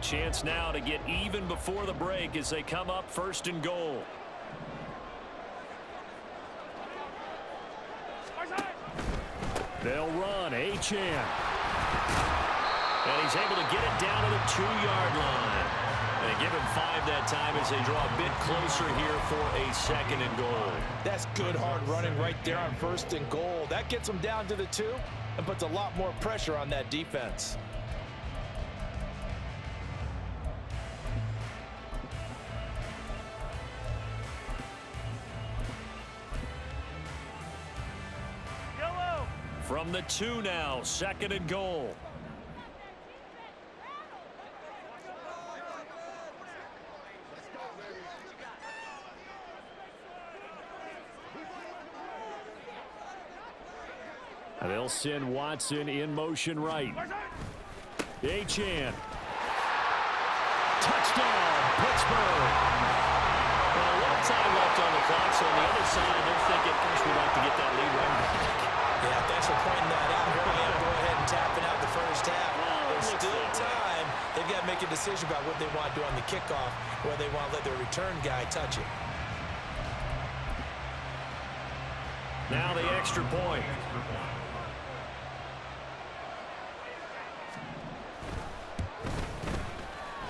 chance now to get even before the break as they come up 1st and goal. They'll run. Achane. And he's able to get it down to the 2-yard line. And give him 5 that time as they draw a bit closer here for a 2nd and goal. That's good hard running right there on 1st and goal. That gets them down to the 2 and puts a lot more pressure on that defense. From the 2 now, 2nd and goal. They'll send Watson in motion right. Achane. Touchdown, Pittsburgh. Well, a little time left on the clock, so on the other side, they're thinking, first we'd like to get that lead right back. Yeah, thanks for pointing that out. Here I am, go ahead and tapping out the first half. There's still time. They've got to make a decision about what they want to do on the kickoff, whether they want to let their return guy touch it. Now the extra point.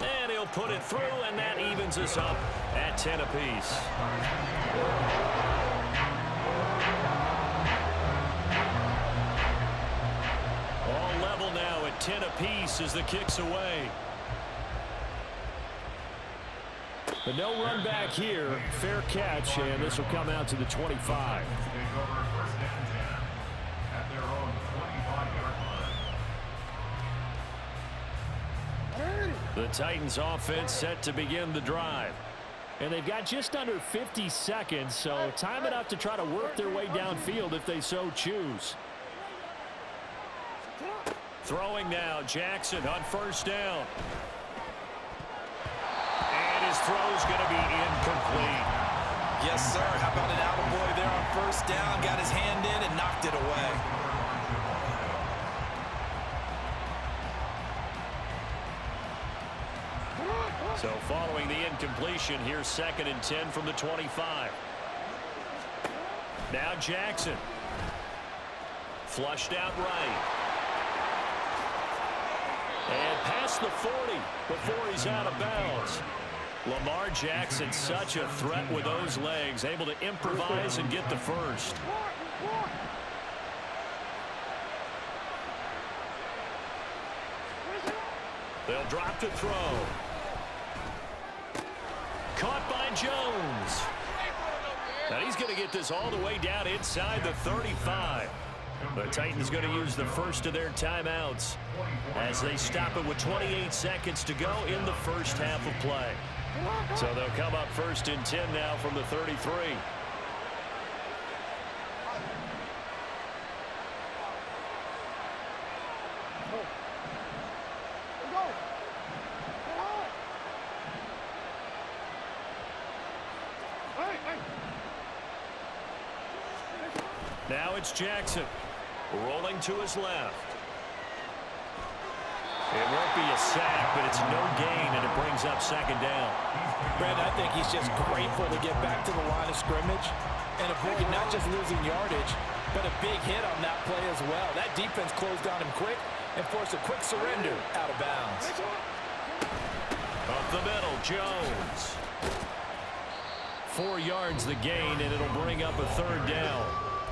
And he'll put it through, and that evens us up at 10 apiece. All level now at 10 apiece as the kick's away. But no run back here. Fair catch, and this will come out to the 25. The Titans offense set to begin the drive. And they've got just under 50 seconds, so time enough to try to work their way downfield if they so choose. Throwing now, Jackson on 1st down. And his throw's going to be incomplete. Yes, sir. How about an attaboy there on 1st down? Got his hand in and knocked it away. So following the incompletion, here's 2nd and 10 from the 25. Now Jackson. Flushed out right. And past the 40 before he's out of bounds. Lamar Jackson, such a threat with those legs, able to improvise and get the first. They'll drop to throw. Caught by Jones. And he's going to get this all the way down inside the 35. The Titans going to use the first of their timeouts as they stop it with 28 seconds to go in the first half of play. So they'll come up 1st and 10 now from the 33. Now it's Jackson rolling to his left. It won't be a sack, but it's no gain, and it brings up 2nd down. Brandon, I think he's just grateful to get back to the line of scrimmage and avoid not just losing yardage, but a big hit on that play as well. That defense closed on him quick and forced a quick surrender out of bounds. Up the middle, Jones. 4 yards the gain, and it'll bring up a 3rd down.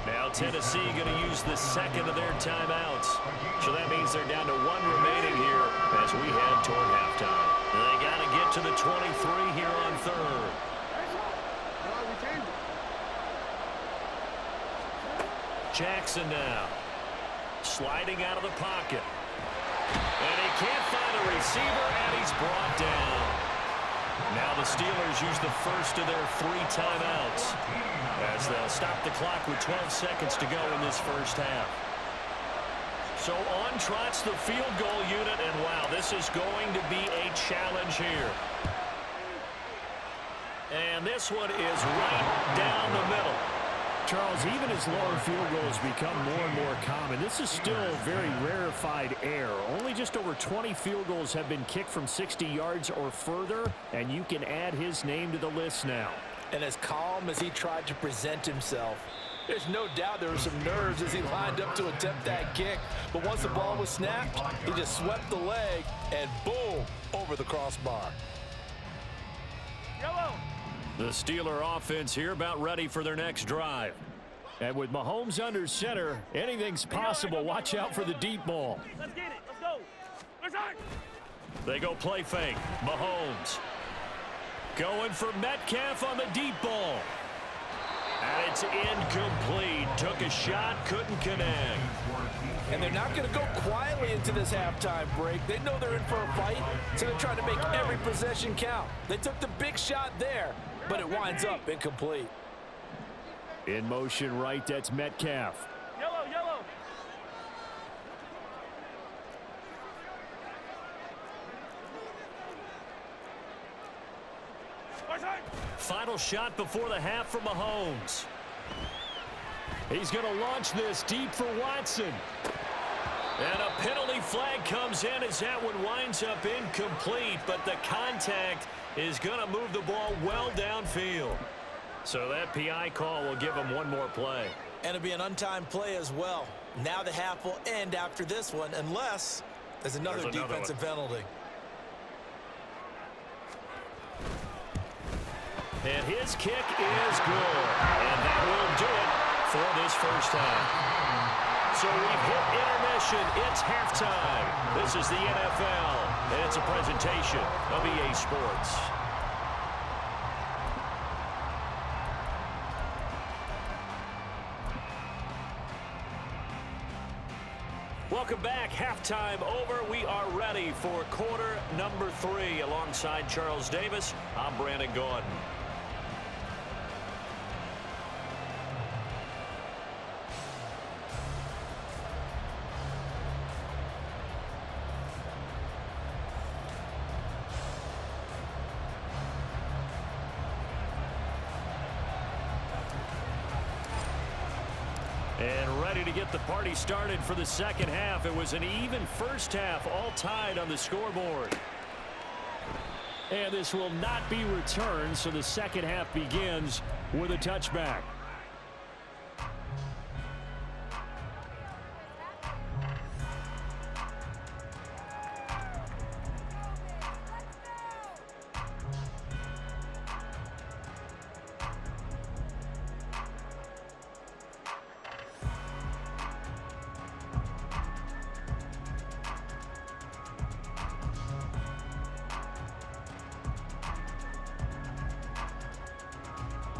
Now Tennessee going to use the 2nd of their timeouts. So that means they're down to 1 remaining here as we head toward halftime. They got to get to the 23 here on 3rd. Jackson now. Sliding out of the pocket. And he can't find a receiver, and he's brought down. Now the Steelers use the first of their 3 timeouts as they'll stop the clock with 12 seconds to go in this first half. So on trots the field goal unit, and wow, this is going to be a challenge here. And this one is right down the middle. Charles, even as long field goals become more and more common, this is still very rarefied air. Only just over 20 field goals have been kicked from 60 yards or further, and you can add his name to the list now. And as calm as he tried to present himself, there's no doubt there were some nerves as he lined up to attempt that kick. But once the ball was snapped, he just swept the leg and boom, over the crossbar. Yellow. The Steeler offense here about ready for their next drive. And with Mahomes under center, anything's possible. Watch out for the deep ball. Let's get it. Let's go. Let's go. They go play fake. Mahomes going for Metcalf on the deep ball. And it's incomplete. Took a shot, couldn't connect. And they're not going to go quietly into this halftime break. They know they're in for a fight, so they're trying to make every possession count. They took the big shot there, but it winds up incomplete. In motion right, that's Metcalf. Yellow, yellow. Final shot before the half for Mahomes. He's going to launch this deep for Watson. And a penalty flag comes in as that one winds up incomplete, but the contact is going to move the ball well downfield. So that PI call will give him one more play. And it'll be an untimed play as well. Now the half will end after this one, unless there's another defensive penalty. And his kick is good. And that will do it for this first half. So we've hit intermission. It's halftime. This is the NFL, and it's a presentation of EA Sports. Welcome back. Halftime over. We are ready for quarter number 3. Alongside Charles Davis, I'm Brandon Gaudin. And ready to get the party started for the second half. It was an even first half, all tied on the scoreboard. And this will not be returned, so the second half begins with a touchback.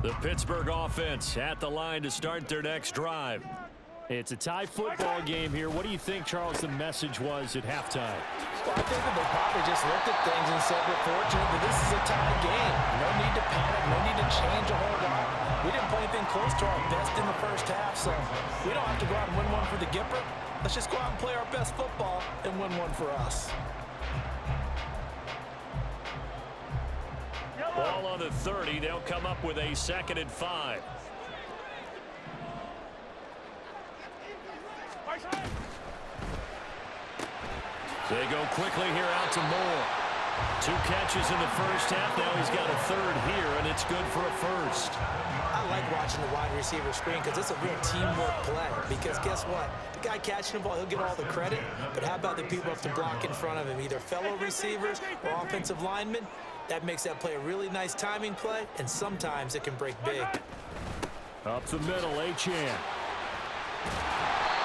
The Pittsburgh offense at the line to start their next drive. It's a tie football game here. What do you think, Charles, the message was at halftime? Well, I think that they probably just looked at things and said, we're fortunate that this is a tie game. No need to panic. No need to change a whole lot. We didn't play anything close to our best in the first half, so we don't have to go out and win one for the Gipper. Let's just go out and play our best football and win one for us. Ball on the 30. They'll come up with a 2nd and 5. They go quickly here out to Moore. 2 catches in the first half. Now he's got a 3rd here, and it's good for a first. I like watching the wide receiver screen because it's a real teamwork play. Because guess what? The guy catching the ball, he'll get all the credit. But how about the people who have to block in front of him, either fellow receivers or offensive linemen? That makes that play a really nice timing play, and sometimes it can break big. Up the middle, Achane.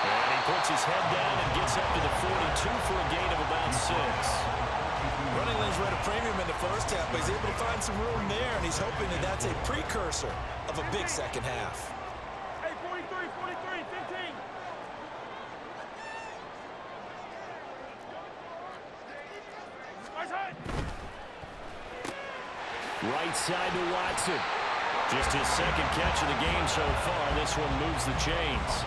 And he puts his head down and gets up to the 42 for a gain of about 6. Running lanes were at a premium in the first half, but he's able to find some room there, and he's hoping that that's a precursor of a big second half. Hey, 43, 43, 15. Right side to Watson. Just his 2nd catch of the game so far. This one moves the chains.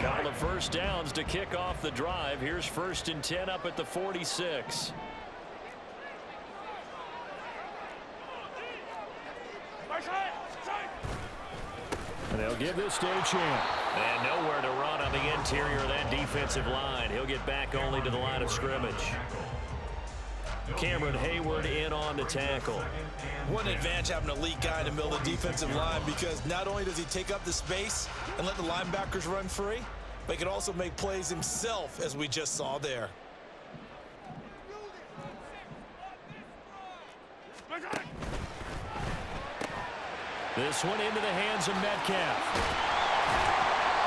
Couple of first downs to kick off the drive. Here's 1st and 10 up at the 46. And they'll give this to a champ. And nowhere to run on the interior of that defensive line. He'll get back only to the line of scrimmage. Cameron Hayward in on the tackle. What an advantage having an elite guy in the middle of the defensive line, because not only does he take up the space and let the linebackers run free, but he can also make plays himself, as we just saw there. This one into the hands of Metcalf.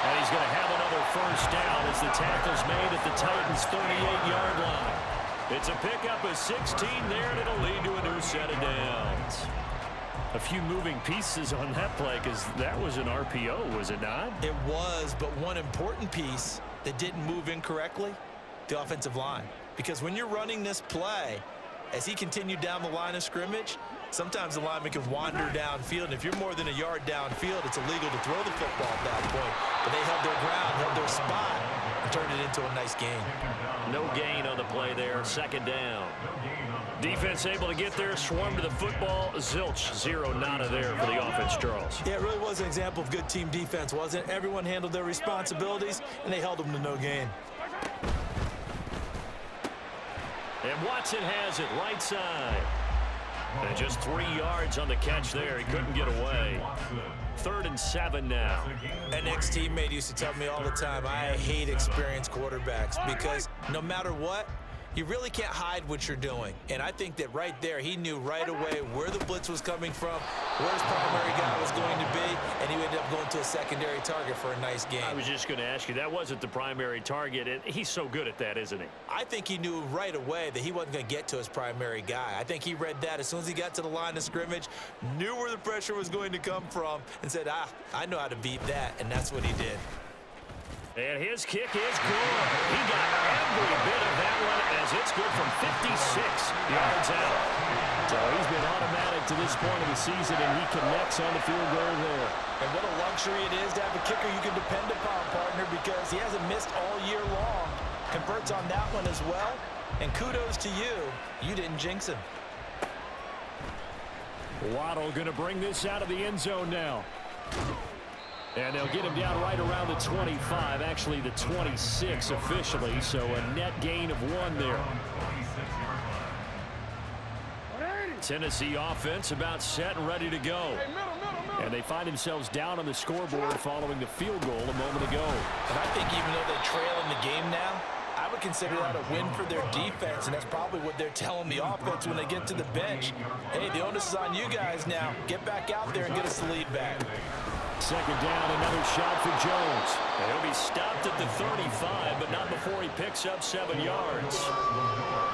And he's going to have another first down as the tackle's made at the Titans' 38-yard line. It's a pickup of 16 there, and it'll lead to a new set of downs. A few moving pieces on that play, because that was an RPO, was it not? It was, but one important piece that didn't move incorrectly, the offensive line. Because when you're running this play, as he continued down the line of scrimmage, sometimes the lineman can wander downfield, and if you're more than a yard downfield, it's illegal to throw the football at that point. But they held their ground, held their spot, and turned it into a nice gain. No gain on the play there, 2nd down. Defense able to get there, swarm to the football. Zilch, 0 nada there for the offense, Charles. Yeah, it really was an example of good team defense, wasn't it? Everyone handled their responsibilities, and they held them to no gain. And Watson has it right side. And just 3 yards on the catch there. He couldn't get away. 3rd and 7 now. An ex-teammate used to tell me all the time, I hate experienced quarterbacks, because no matter what, you really can't hide what you're doing. And I think that right there, he knew right away where the blitz was coming from, where his primary guy was going to be, and he ended up going to a secondary target for a nice gain. I was just going to ask you, that wasn't the primary target, and he's so good at that, isn't he? I think he knew right away that he wasn't going to get to his primary guy. I think he read that as soon as he got to the line of scrimmage, knew where the pressure was going to come from, and said, I know how to beat that, and that's what he did. And his kick is good. He got every bit of that one as it's good from 56 yards out. So he's been automatic to this point of the season, and he connects on the field goal there. And what a luxury it is to have a kicker you can depend upon, partner, because he hasn't missed all year long. Converts on that one as well. And kudos to you. You didn't jinx him. Waddle going to bring this out of the end zone now. And they'll get him down right around the 25, actually the 26 officially, so a net gain of 1 there. Tennessee offense about set and ready to go. And they find themselves down on the scoreboard following the field goal a moment ago. And I think even though they trail in the game now, I would consider that a win for their defense, and that's probably what they're telling the offense when they get to the bench. Hey, the onus is on you guys now. Get back out there and get us the lead back. 2nd down, another shot for Jones. And he'll be stopped at the 35, but not before he picks up 7 yards.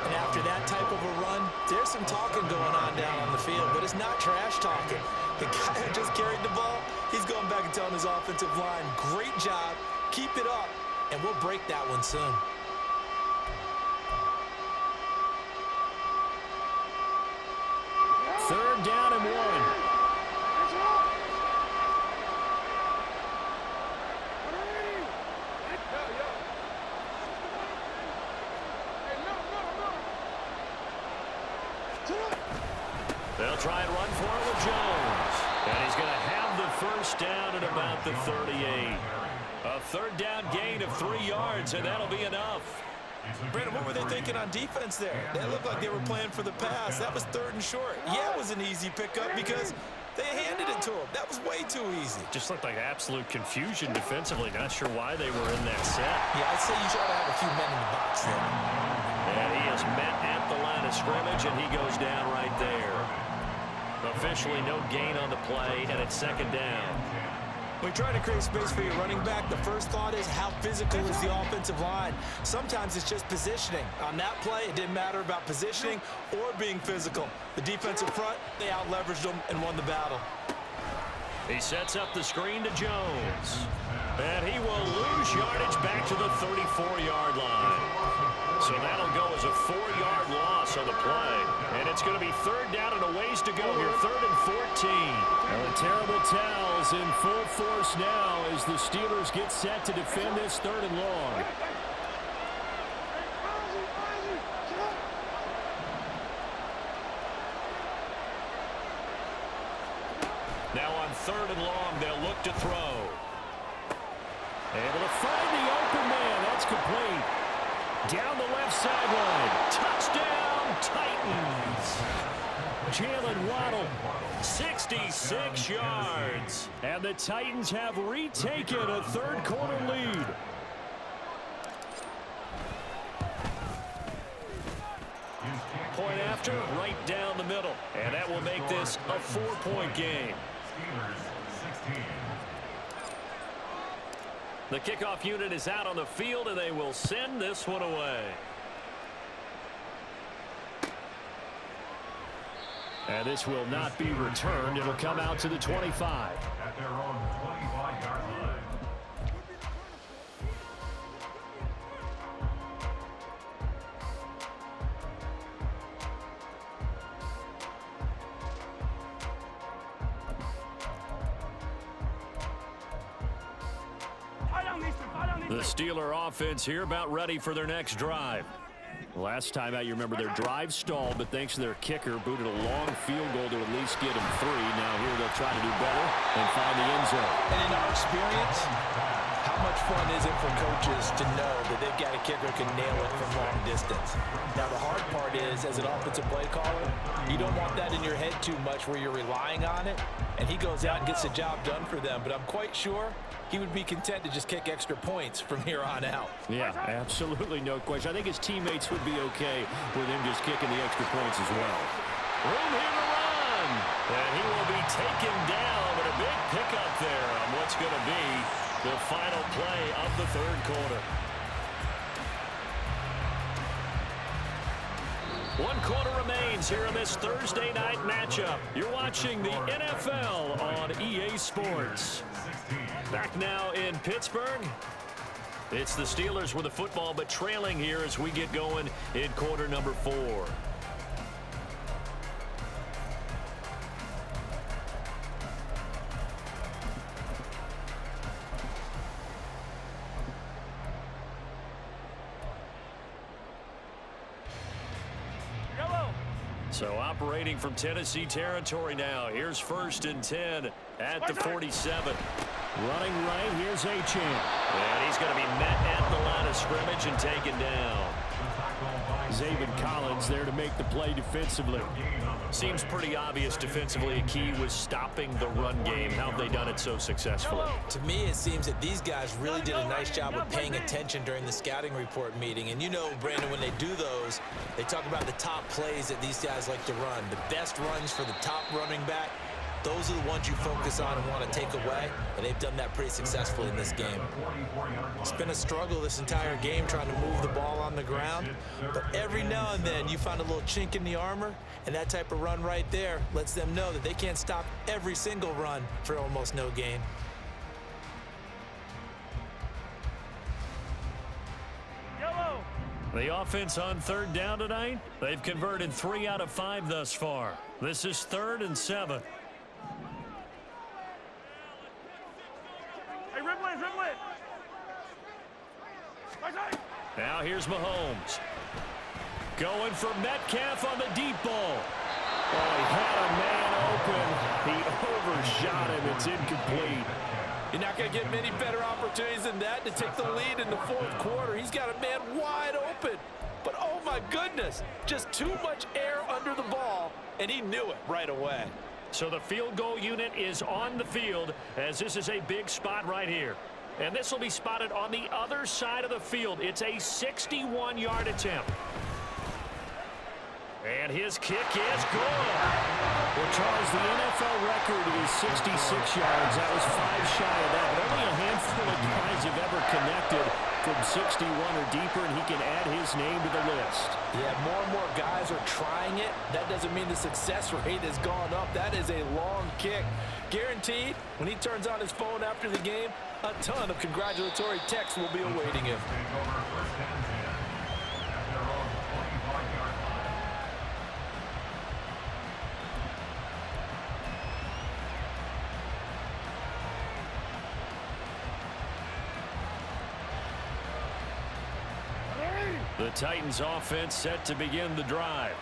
And after that type of a run, there's some talking going on down on the field, but it's not trash talking. The guy who just carried the ball, he's going back and telling his offensive line, great job, keep it up, and we'll break that one soon. Third down and 1. They'll try and run for it with Jones. And he's going to have the first down at about the 38. A 3rd down gain of 3 yards, and that'll be enough. Brandon, what were they thinking on defense there? They looked like they were playing for the pass. That was 3rd and short. Yeah, it was an easy pickup because they handed it to him. That was way too easy. Just looked like absolute confusion defensively. Not sure why they were in that set. Yeah, I'd say you try to have a few men in the box there. And he is met at the line of scrimmage, and he goes down right there. Officially no gain on the play, and it's 2nd down. When you're trying to create space for your running back, the first thought is how physical is the offensive line? Sometimes it's just positioning. On that play, it didn't matter about positioning or being physical. The defensive front, they out-leveraged them and won the battle. He sets up the screen to Jones. And he will lose yardage back to the 34-yard line. So that'll go as a 4-yard loss on the play. And it's going to be third down and a ways to go here, 3rd and 14. Well, the terrible towels in full force now as the Steelers get set to defend this 3rd and long. Now on 3rd and long, they'll look to throw. Able to find the open man. That's complete. Down the left sideline. Touchdown, Titans. Jalen Waddle, 66 yards. and the Titans have retaken a 3rd quarter lead. Point after, right down the middle. And that will make this a 4-point game. The kickoff unit is out on the field, and they will send this one away. And this will not be returned. It'll come out to the 25. At their own 25-yard line. The Steeler offense here about ready for their next drive. Last time out, you remember their drive stalled, but thanks to their kicker, booted a long field goal to at least get them 3. Now here they'll try to do better and find the end zone. And in our experience, how much fun is it for coaches to know that they've got a kicker who can nail it from long distance? Now, the hard part is, as an offensive play caller, you don't want that in your head too much where you're relying on it, and he goes out and gets the job done for them. But I'm quite sure he would be content to just kick extra points from here on out. Yeah, absolutely no question. I think his teammates would be okay with him just kicking the extra points as well. Room here to run. And he will be taken down, but a big pickup there on what's going to be the final play of the 3rd quarter. 1 quarter remains here in this Thursday night matchup. You're watching the NFL on EA Sports. Back now in Pittsburgh. It's the Steelers with the football, but trailing here as we get going in quarter number 4. So operating from Tennessee territory now. Here's 1st and 10 at the 47. Running right, here's Achane. And he's going to be met at the line of scrimmage and taken down. Zaven Collins there to make the play defensively. Seems pretty obvious defensively. A key was stopping the run game. How have they done it so successfully? To me, it seems that these guys really did a nice job of paying attention during the scouting report meeting. And you know, Brandon, when they do those, they talk about the top plays that these guys like to run. The best runs for the top running back. Those are the ones you focus on and want to take away, and they've done that pretty successfully in this game. It's been a struggle this entire game trying to move the ball on the ground, but every now and then you find a little chink in the armor, and that type of run right there lets them know that they can't stop every single run for almost no gain. The offense on 3rd down tonight, they've converted 3 out of 5 thus far. This is 3rd and 7. Now here's Mahomes. Going for Metcalf on the deep ball. Oh, he had a man open. He overshot him. It's incomplete. You're not going to get many better opportunities than that to take the lead in the 4th quarter. He's got a man wide open. But, oh, my goodness, just too much air under the ball, and he knew it right away. So the field goal unit is on the field as this is a big spot right here. And this will be spotted on the other side of the field. It's a 61-yard attempt. And his kick is good. Well, Charles, the NFL record is 66 yards. That was 5 shy of that, but only a handful of guys have ever connected from 61 or deeper, and he can add his name to the list. Yeah, more and more guys are trying it. That doesn't mean the success rate has gone up. That is a long kick. Guaranteed, when he turns on his phone after the game, a ton of congratulatory texts will be awaiting him. Titans offense set to begin the drive.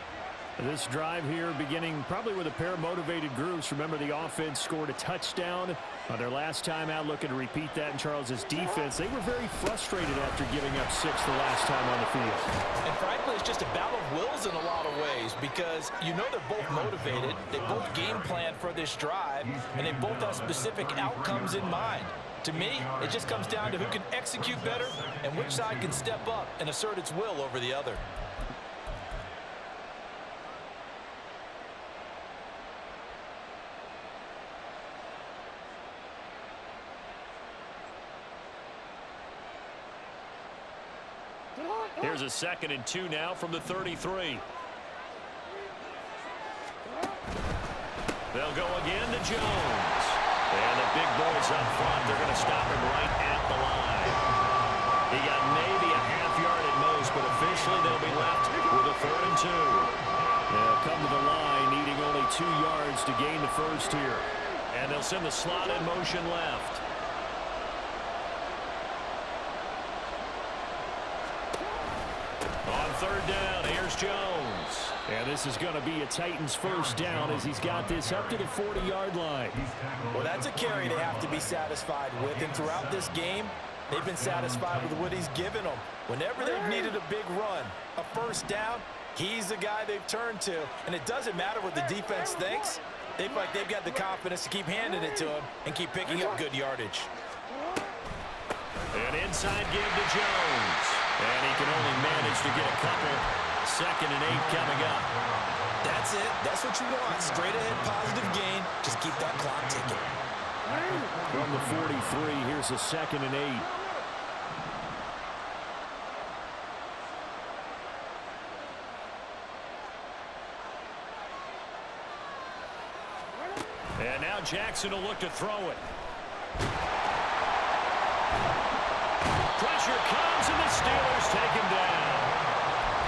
This drive here beginning probably with a pair of motivated groups. Remember, the offense scored a touchdown on their last time out, looking to repeat that in Charles's defense. They were very frustrated after giving up 6 the last time on the field. And frankly, it's just a battle of wills in a lot of ways because you know they're both motivated. They both game plan for this drive, and they both have specific outcomes in mind. To me, it just comes down to who can execute better and which side can step up and assert its will over the other. Here's a 2nd and 2 now from the 33. They'll go again to Jones. And the big boys up front, they're going to stop him right at the line. He got maybe a half yard at most, but officially they'll be left with a 3rd and 2. They'll come to the line needing only 2 yards to gain the first here. And they'll send the slot in motion left. On 3rd down, here's Jones. And this is going to be a Titans first down as he's got this up to the 40-yard line. Well, that's a carry they have to be satisfied with. And throughout this game, they've been satisfied with what he's given them. Whenever they've needed a big run, a first down, he's the guy they've turned to. And it doesn't matter what the defense thinks. They feel like they've got the confidence to keep handing it to him and keep picking up good yardage. An inside give to Jones. And he can only manage to get a couple. 2nd and 8 coming up. That's it. That's what you want. Straight ahead positive gain. Just keep that clock ticking. From the 43, here's a 2nd and 8. And now Jackson will look to throw it. Pressure comes, and the Steelers take him down.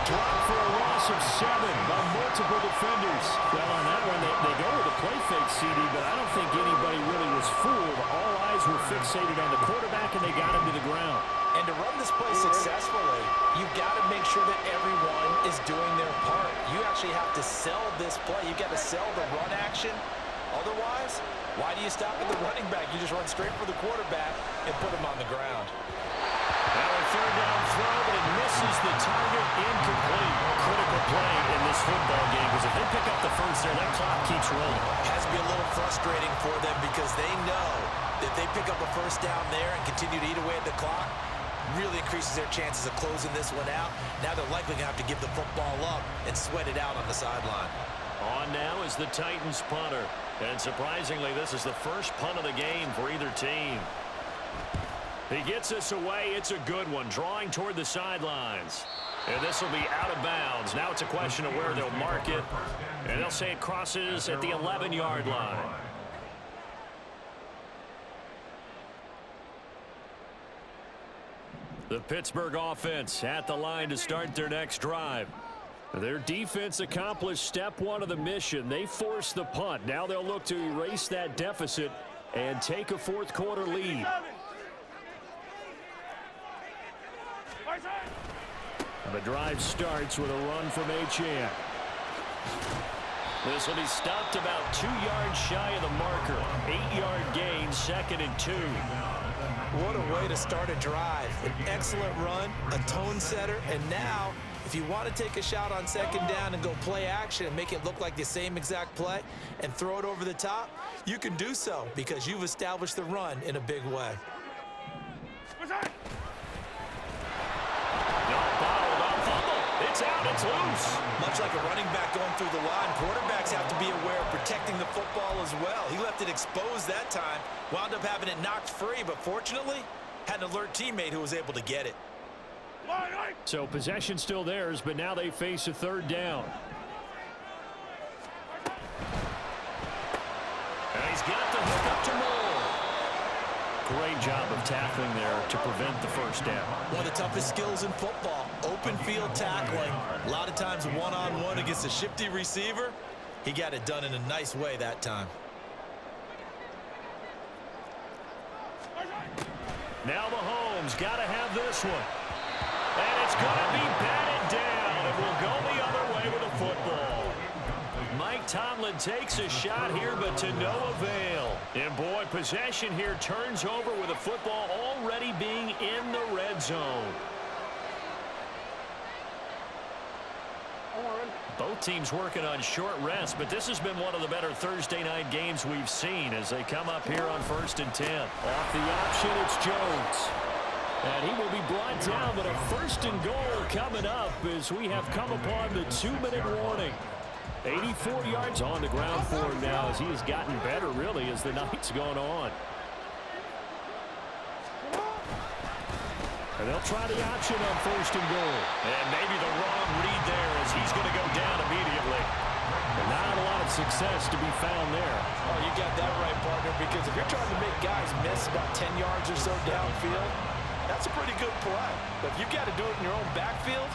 Dropped for a loss of 7 by multiple defenders. Well, on that one, they go with a play fake, CD, but I don't think anybody really was fooled. All eyes were fixated on the quarterback, and they got him to the ground. And to run this play successfully, you've got to make sure that everyone is doing their part. You actually have to sell this play. You've got to sell the run action. Otherwise, why do you stop at the running back? You just run straight for the quarterback and put him on the ground. Now a 3rd down throw, but it misses the target. Incomplete. Critical play in this football game, because if they pick up the first there, that clock keeps rolling. Has to be a little frustrating for them because they know that if they pick up a first down there and continue to eat away at the clock, really increases their chances of closing this one out. Now they're likely going to have to give the football up and sweat it out on the sideline. On now is the Titans punter. And surprisingly, this is the first punt of the game for either team. He gets this away. It's a good one, drawing toward the sidelines. And this will be out of bounds. Now it's a question of where they'll mark it. And they'll say it crosses at the 11-yard line. The Pittsburgh offense at the line to start their next drive. Their defense accomplished step 1 of the mission. They forced the punt. Now they'll look to erase that deficit and take a 4th quarter lead. The drive starts with a run from Achane. This will be stopped about 2 yards shy of the marker. 8-yard gain, 2nd and 2. What a way to start a drive. An excellent run, a tone setter, and now if you want to take a shot on 2nd down and go play action and make it look like the same exact play and throw it over the top, you can do so because you've established the run in a big way. It's out, it's loose. Much like a running back going through the line, quarterbacks have to be aware of protecting the football as well. He left it exposed that time, wound up having it knocked free, but fortunately, had an alert teammate who was able to get it. So possession still theirs, but now they face a 3rd down. And he's got the hook up to Moore. Great job of tackling there to prevent the first down. One of the toughest skills in football, open field tackling. A lot of times one-on-one against a shifty receiver. He got it done in a nice way that time. Now Mahomes got to have this one. And it's going to be batted Tomlin takes a shot here, but to no avail. And, boy, possession here turns over with the football already being in the red zone. Both teams working on short rest, but this has been one of the better Thursday night games we've seen as they come up here on 1st and 10. Off the option, it's Jones. And he will be brought down, but a 1st and goal coming up as we have come upon the 2-minute warning. 84 yards on the ground for him now as he has gotten better, really, as the night's gone on. And they'll try the option on 1st and goal. And maybe the wrong read there as he's going to go down immediately. And not a lot of success to be found there. Oh, you got that right, partner, because if you're trying to make guys miss about 10 yards or so downfield, that's a pretty good play. But if you've got to do it in your own backfield,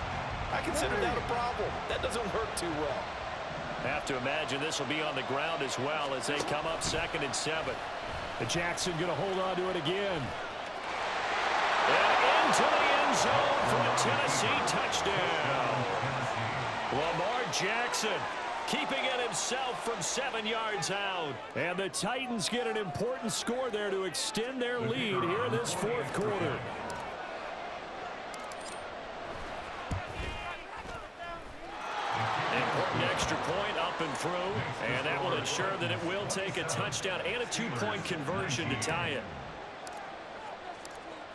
I consider that a problem. That doesn't work too well. Have to imagine this will be on the ground as well as they come up 2nd and 7. And Jackson going to hold on to it again. And into the end zone for a Tennessee touchdown. Lamar Jackson keeping it himself from 7 yards out. And the Titans get an important score there to extend their lead here in this 4th quarter. Important extra point up and through, and that will ensure that it will take a touchdown and a 2-point conversion to tie it.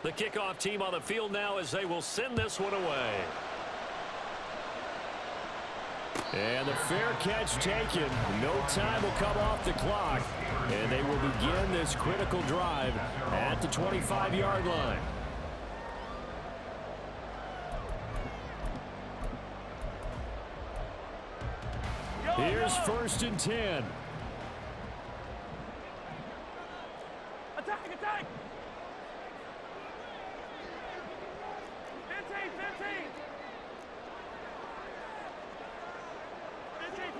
The kickoff team on the field now as they will send this one away. And the fair catch taken. No time will come off the clock. And they will begin this critical drive at the 25-yard line. Here's 1st and 10. Attack, attack! 15, 15! 15,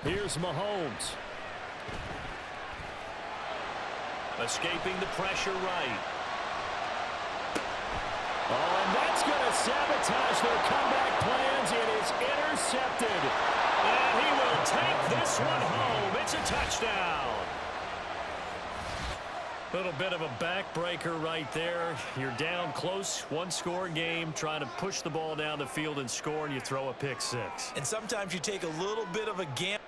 15! Here's Mahomes. Escaping the pressure right. Oh, and that's going to sabotage their comeback plans. It is intercepted. And he will take this one home. It's a touchdown. Little bit of a backbreaker right there. You're down close, 1-score game, trying to push the ball down the field and score, and you throw a pick 6. And sometimes you take a little bit of a gamble.